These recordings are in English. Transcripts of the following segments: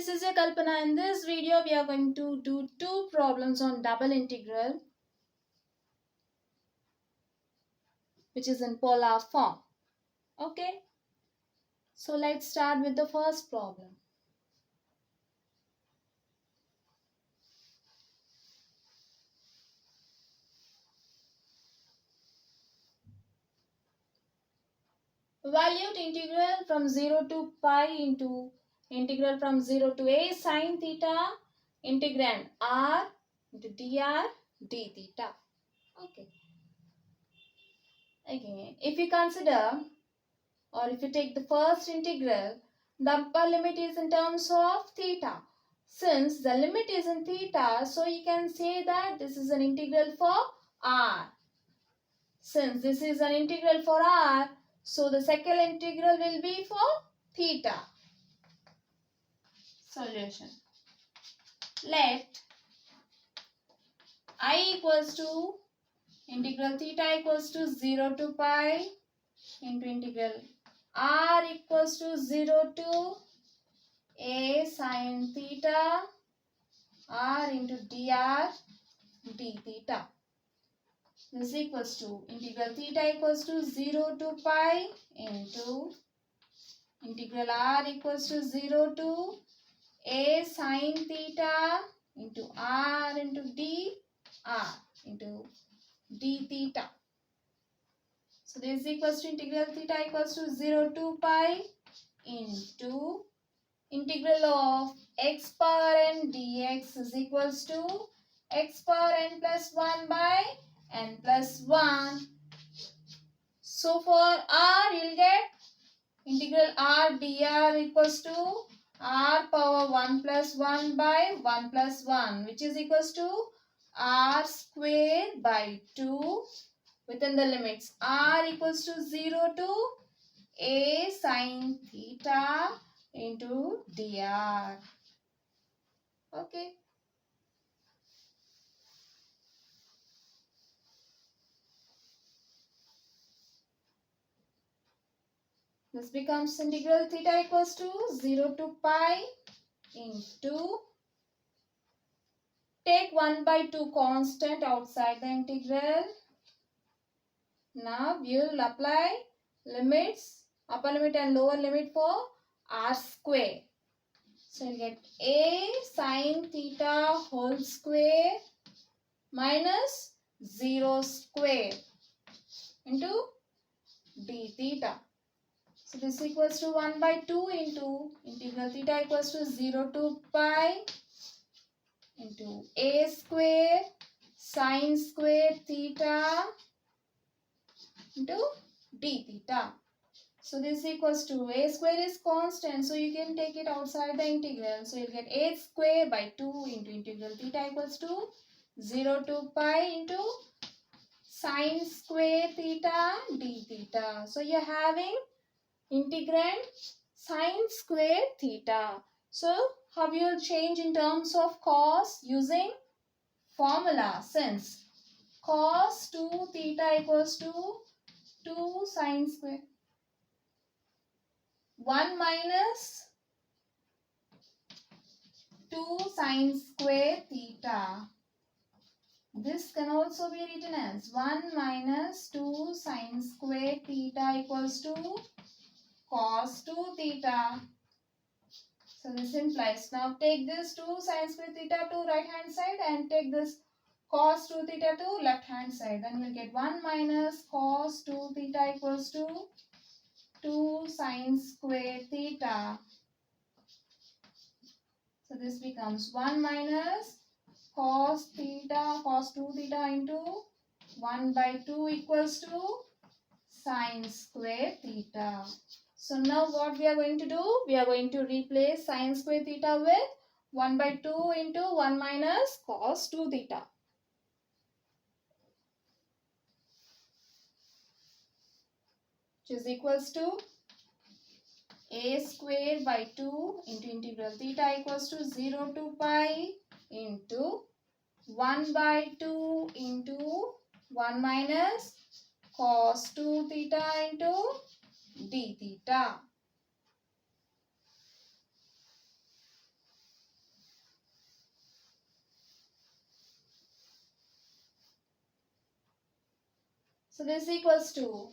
this is your Kalpana. In this video, we are going to do two problems on double integral, which is in polar form. Okay, so let's start with the first problem. Valued integral from 0 to pi into integral from 0 to a sine theta integrand r into dr d theta. Okay. Again, if you consider or if you take the first integral, the upper limit is in terms of theta. Since the limit is in theta, so you can say that this is an integral for r. Since this is an integral for r, so the second integral will be for theta. Solution. Let I equals to integral theta equals to 0 to pi into integral r equals to 0 to a sine theta r into dr d theta. This equals to integral theta equals to 0 to pi into integral r equals to 0 to a sine theta into r into dr into d theta. So this is equals to integral theta equals to 0 to pi into integral of x power n dx is equals to x power n plus 1 by n plus 1. So for r, you'll get integral r dr equals to r power 1 plus 1 by 1 plus 1, which is equals to r square by 2 within the limits r equals to 0 to a sine theta into dr. Okay. This becomes integral theta equals to 0 to pi into, take 1 by 2 constant outside the integral. Now we will apply limits, upper limit and lower limit for r square. So you get a sine theta whole square minus 0 square into d theta. So this equals to 1 by 2 into integral theta equals to 0 to pi into a square sine square theta into d theta. So this equals to a square is constant, so you can take it outside the integral. So you'll get a square by 2 into integral theta equals to 0 to pi into sine square theta d theta. So you're having integrand sine square theta. So how you will change in terms of cos using formula, since cos 2 theta equals to 2 sine square 1 minus 2 sine square theta. This can also be written as 1 minus 2 sine square theta equals to cos 2 theta. So this implies, now take this 2 sine square theta to right hand side and take this cos 2 theta to left hand side. Then we'll get 1 minus cos 2 theta equals to 2 sine square theta. So this becomes 1 minus cos theta, cos 2 theta into 1 by 2 equals to sine square theta. So now what we are going to do? We are going to replace sine square theta with 1 by 2 into 1 minus cos 2 theta. Which is equals to a square by 2 into integral theta equals to 0 to pi into 1 by 2 into 1 minus cos 2 theta into d theta. So this is equals to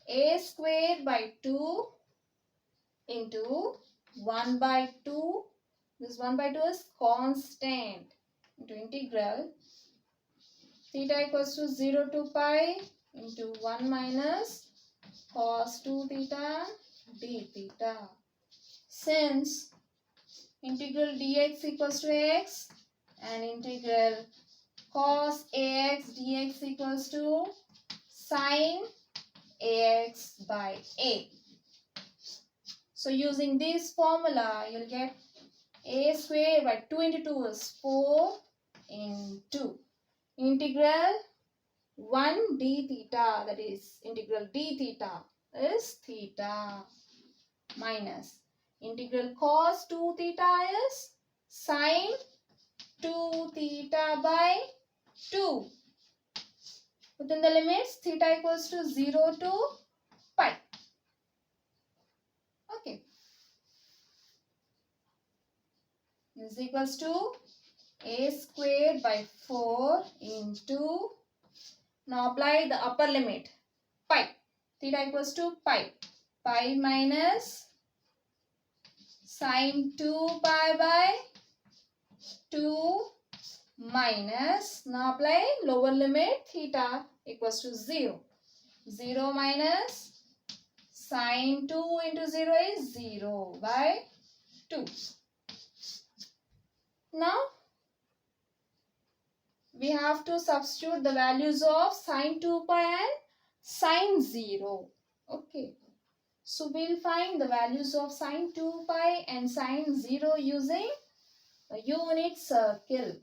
a square by 2 into 1 by 2. This 1 by 2 is constant into integral theta equals to 0 to pi into 1 minus cos 2 theta d theta. Since integral dx equals to x and integral cos ax dx equals to sin ax by a. So using this formula, you'll get a square by 2 into 2 is 4 into integral 1 d theta, that is integral d theta is theta minus integral cos 2 theta is sin 2 theta by 2. Within the limits, theta equals to 0 to pi. Okay. This is equals to a square by 4 into, now apply the upper limit, pi. Theta equals to pi. Pi minus sin 2 pi by 2 minus, now apply lower limit, theta equals to 0. 0 minus sin 2 into 0 is 0 by 2. Now we have to substitute the values of sin 2 pi and sin 0. Okay. So we'll find the values of sin 2 pi and sin 0 using a unit circle.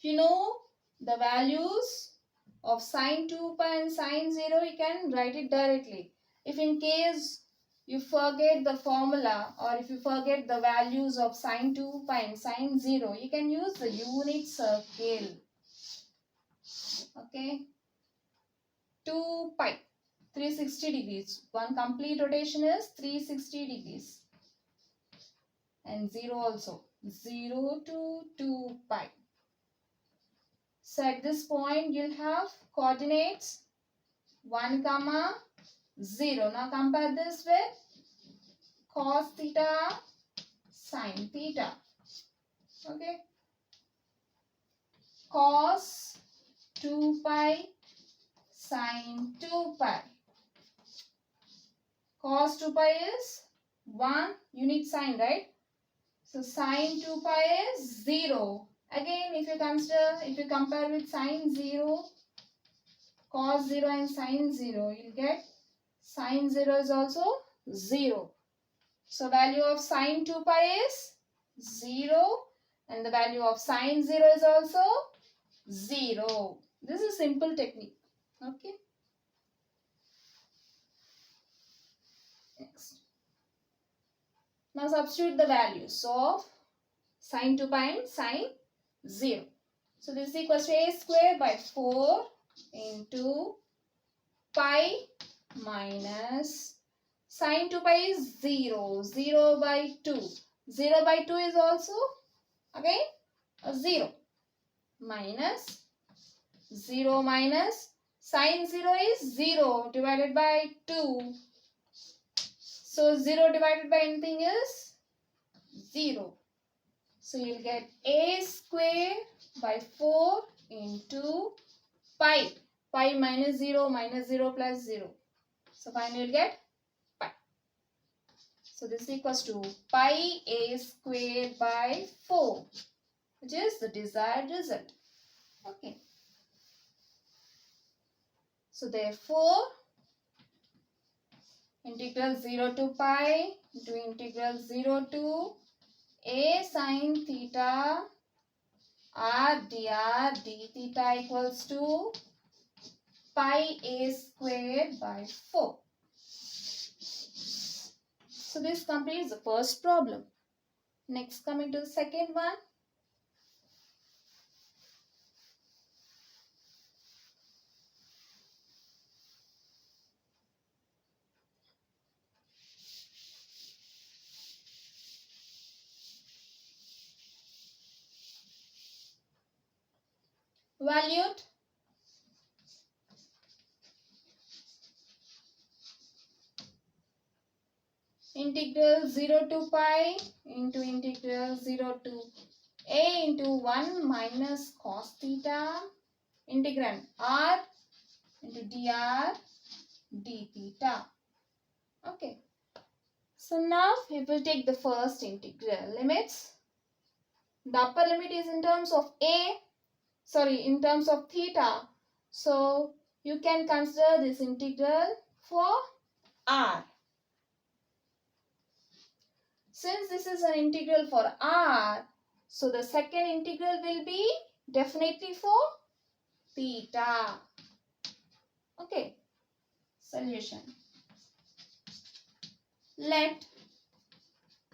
If you know the values of sin 2 pi and sin 0, you can write it directly. If in case you forget the formula or if you forget the values of sin 2 pi and sin 0, you can use the unit circle. Okay. 2 pi, 360 degrees. One complete rotation is 360 degrees. And 0 also. 0 to 2 pi. So at this point, you'll have coordinates 1, 0. Now compare this with cos theta, sin theta. Okay. Cos 2 pi, sin 2 pi. Cos 2 pi is 1 unit sign, right? So sin 2 pi is 0. Again, if you compare with sin 0, cos 0 and sin 0, you'll get sin 0 is also 0. So value of sin 2 pi is 0 and the value of sin 0 is also 0. This is a simple technique. Okay. Next. Now substitute the values of sin 2 pi and sin 0. So this is equals to a square by 4 into pi minus sin 2 pi is 0. 0 by 2. 0 by 2 is also again a 0. Minus 0 minus sin 0 is 0 divided by 2. So 0 divided by anything is 0. So you'll get a square by 4 into pi. Pi minus 0 plus 0. So finally you'll get pi. So this equals to pi a square by 4, which is the desired result. Okay. So therefore, integral 0 to pi into integral 0 to a sin theta r dr d theta equals to pi a square by 4. So this completes the first problem. Next, coming to the second one. Valued integral 0 to pi into integral 0 to a into 1 minus cos theta, integrand r into dr d theta. Okay. So now we will take the first integral limits. The upper limit is in terms of in terms of theta. So you can consider this integral for r. Since this is an integral for r, so the second integral will be definitely for theta. Okay. Solution. Let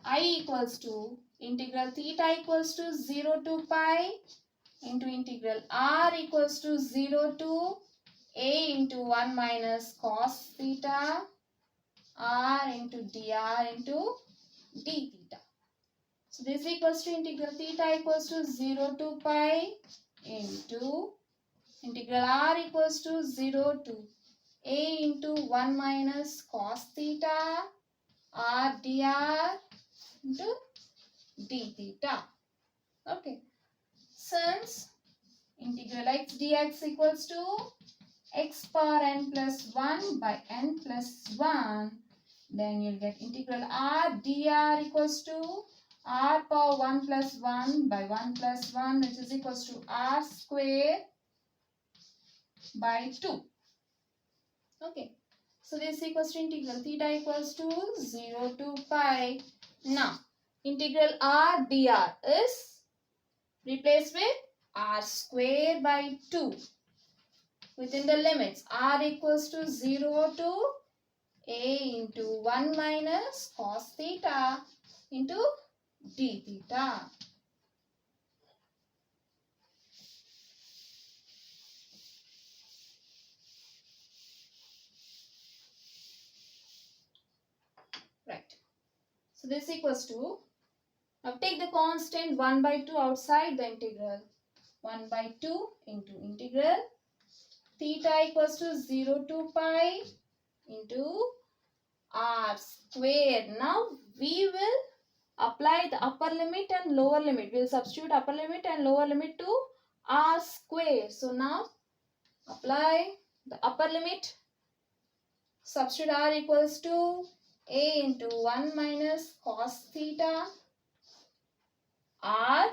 I equals to integral theta equals to 0 to pi into integral r equals to 0 to a into 1 minus cos theta r into dr into d theta. So this equals to integral theta equals to 0 to pi into integral r equals to 0 to a into 1 minus cos theta r dr into d theta. Okay. Since integral x dx equals to x power n plus 1 by n plus 1, then you'll get integral r dr equals to r power 1 plus 1 by 1 plus 1, which is equals to r square by 2. Okay. So this equals to integral theta equals to 0 to pi. Now, integral r dr is replaced with r square by 2. Within the limits, r equals to 0 to a into 1 minus cos theta into d theta. Right. So this equals to, now take the constant 1 by 2 outside the integral. 1 by 2 into integral theta equals to 0 to pi into r square. Now we will apply the upper limit and lower limit. We will substitute upper limit and lower limit to r square. So now apply the upper limit. Substitute r equals to a into 1 minus cos theta r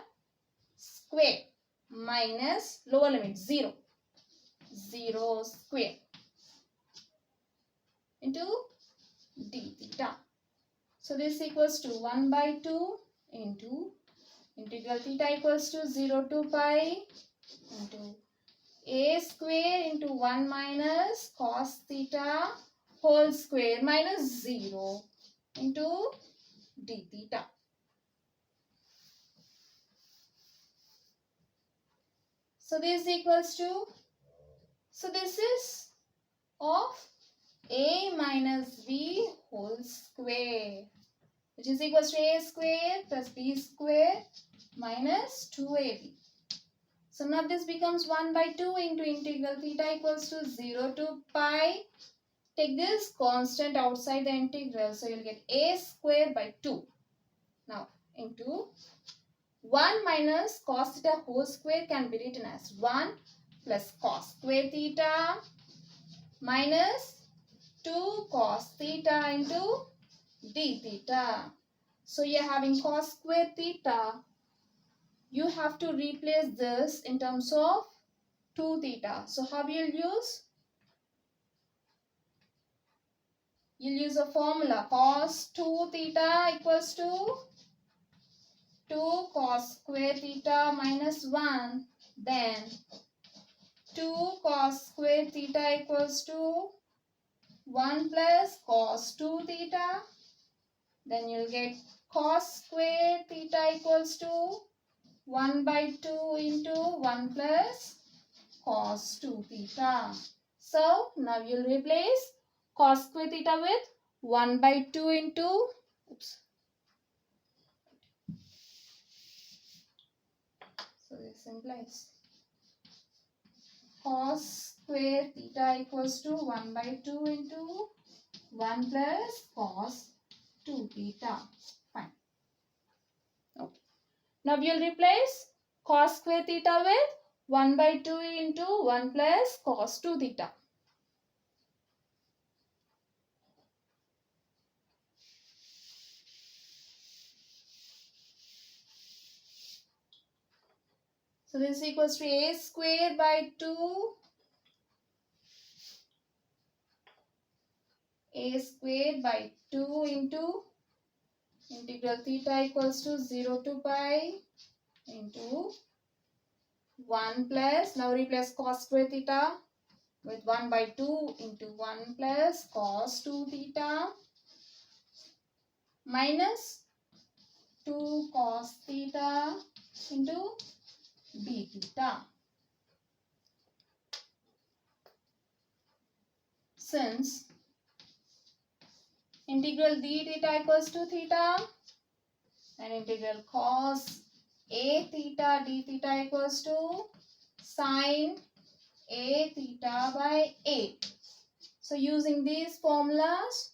square minus lower limit 0 square into d theta. So this equals to 1 by 2 into integral theta equals to 0 to pi into a square into 1 minus cos theta whole square minus 0 into d theta. So this equals to, so this is of a minus b whole square, which is equals to a square plus b square minus 2ab. So now this becomes 1 by 2 into integral theta equals to 0 to pi. Take this constant outside the integral, so you'll get a square by 2. Now into 1 minus cos theta whole square can be written as 1 plus cos square theta minus 2 cos theta into d theta. So you're having cos square theta. You have to replace this in terms of 2 theta. So how you'll use? You'll use a formula. Cos 2 theta equals to 2 cos square theta minus 1. Then 2 cos square theta equals to 1 plus cos 2 theta. Then you'll get cos square theta equals to 1 by 2 into 1 plus cos 2 theta. So now you'll replace cos square theta with 1 by 2 into, so this implies cos square theta equals to 1 by 2 into 1 plus cos 2 theta. Fine. Okay. Now we will replace cos square theta with 1 by 2 into 1 plus cos 2 theta. So this is equals to a square by 2, a square by 2 into integral theta equals to 0 to pi into 1 plus, now replace cos square theta with 1 by 2 into 1 plus cos 2 theta minus 2 cos theta into d theta. Since integral d theta equals to theta and integral cos a theta d theta equals to sine a theta by a. So using these formulas,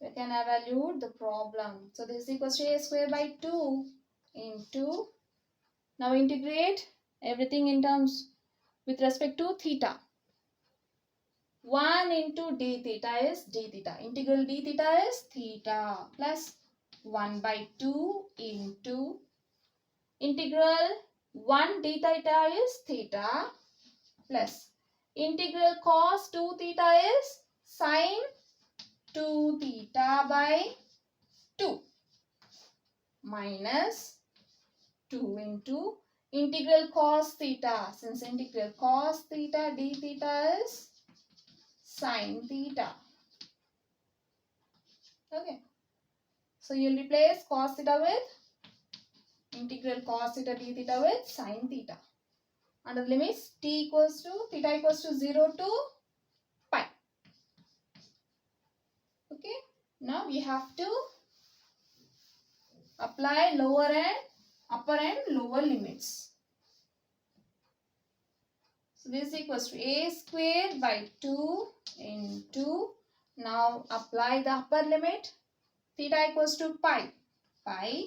we can evaluate the problem. So this is equals to a square by 2 into, now integrate everything in terms with respect to theta. 1 into d theta is d theta. Integral d theta is theta plus 1 by 2 into integral 1 d theta is theta plus integral cos 2 theta is sine 2 theta by 2 minus 2 into integral cos theta. Since integral cos theta d theta is sine theta. Okay. So you'll replace cos theta with integral cos theta d theta with sine theta. Under the limits t equals to theta equals to 0 to pi. Okay. Now we have to apply lower and upper and lower limits. So this is equals to a square by 2 into, now apply the upper limit, theta equals to pi. Pi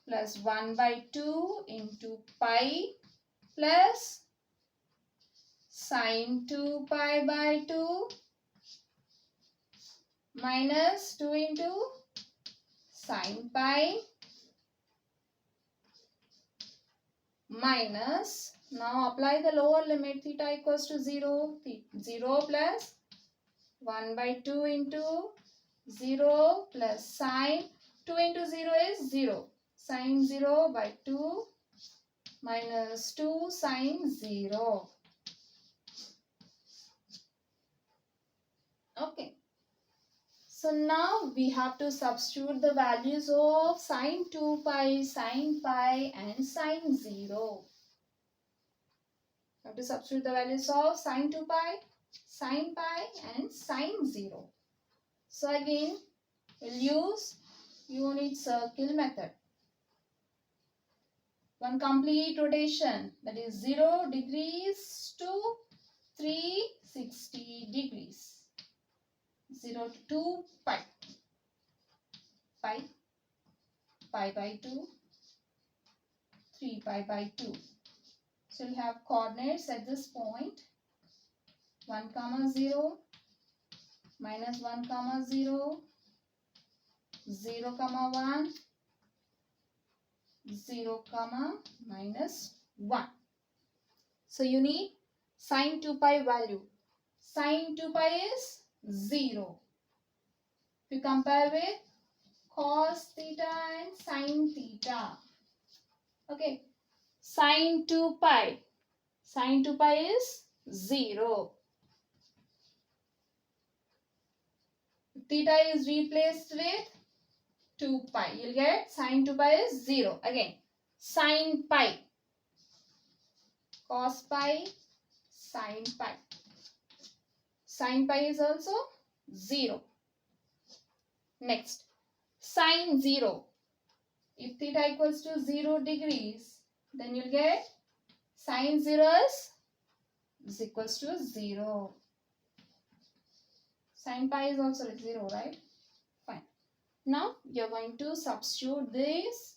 plus 1 by 2 into pi plus sine 2 pi by 2 minus 2 into sine pi minus, now apply the lower limit, theta equals to 0, 0 plus 1 by 2 into 0 plus sine 2 into 0 is 0, sine 0 by 2 minus 2 sine 0. Okay. So now we have to substitute the values of sine 2 pi, sine pi and sine 0. We have to substitute the values of sine 2 pi, sine pi and sine 0. So again, we'll use unit circle method. One complete rotation, that is 0 degrees to 360 degrees. 0 to 2 pi, pi, pi by 2, 3 pi by 2. So we have coordinates at this point, 1 comma 0, minus 1 comma 0, 0 comma 1, 0 comma minus 1. So you need sine 2 pi value. Sine 2 pi is 0. If you compare with cos theta and sine theta. Okay. Sine 2 pi. Sine 2 pi is 0. Theta is replaced with 2 pi. You'll get sine 2 pi is 0. Again, sine pi. Cos pi, sine pi. Sine pi is also 0. Next, sine 0. If theta equals to 0 degrees, then you'll get sine 0 is equals to 0. Sine pi is also like 0, right? Fine. Now you're going to substitute these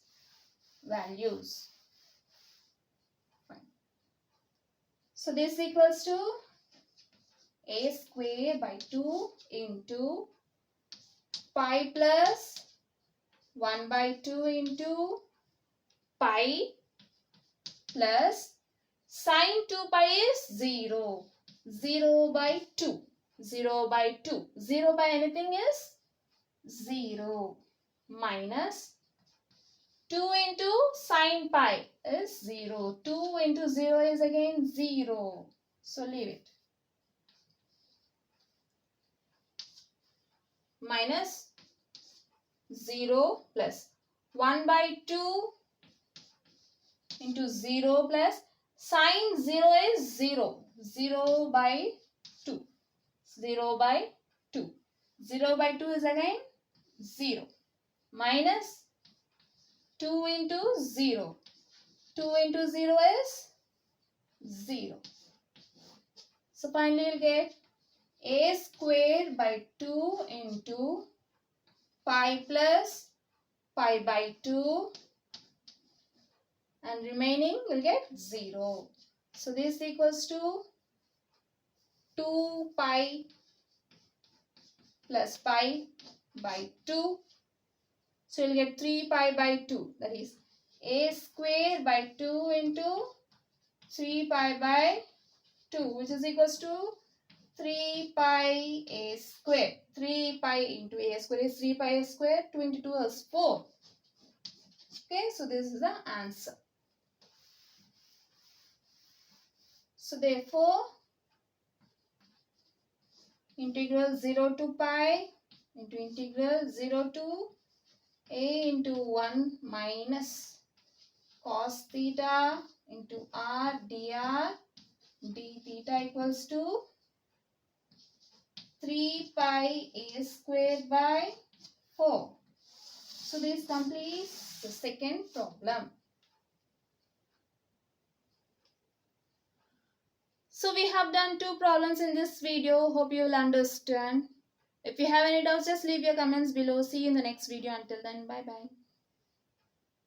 values. Fine. So this equals to a square by 2 into pi plus 1 by 2 into pi plus sine 2 pi is 0. 0 by 2. 0 by 2. 0 by anything is 0 minus 2 into sine pi is 0. 2 into 0 is again 0. So leave it. Minus 0 plus 1 by 2 into 0 plus sine 0 is 0. 0 by 2. 0 by 2. 0 by 2 is again 0. Minus 2 into 0. 2 into 0 is 0. So finally we'll get a square by 2 into pi plus pi by 2 and remaining will get 0. So this equals to 2 pi plus pi by 2. So you'll get 3 pi by 2. That is a square by 2 into 3 pi by 2, which is equals to 3 pi a square. 3 pi into a square is 3 pi a square. 2 into 2 is 4. Okay, so this is the answer. So therefore, integral 0 to pi into integral 0 to a into 1 minus cos theta into r dr d theta equals to 3 pi a square by 4. So this completes the second problem. So we have done 2 problems in this video. Hope you will understand. If you have any doubts, just leave your comments below. See you in the next video. Until then, bye bye.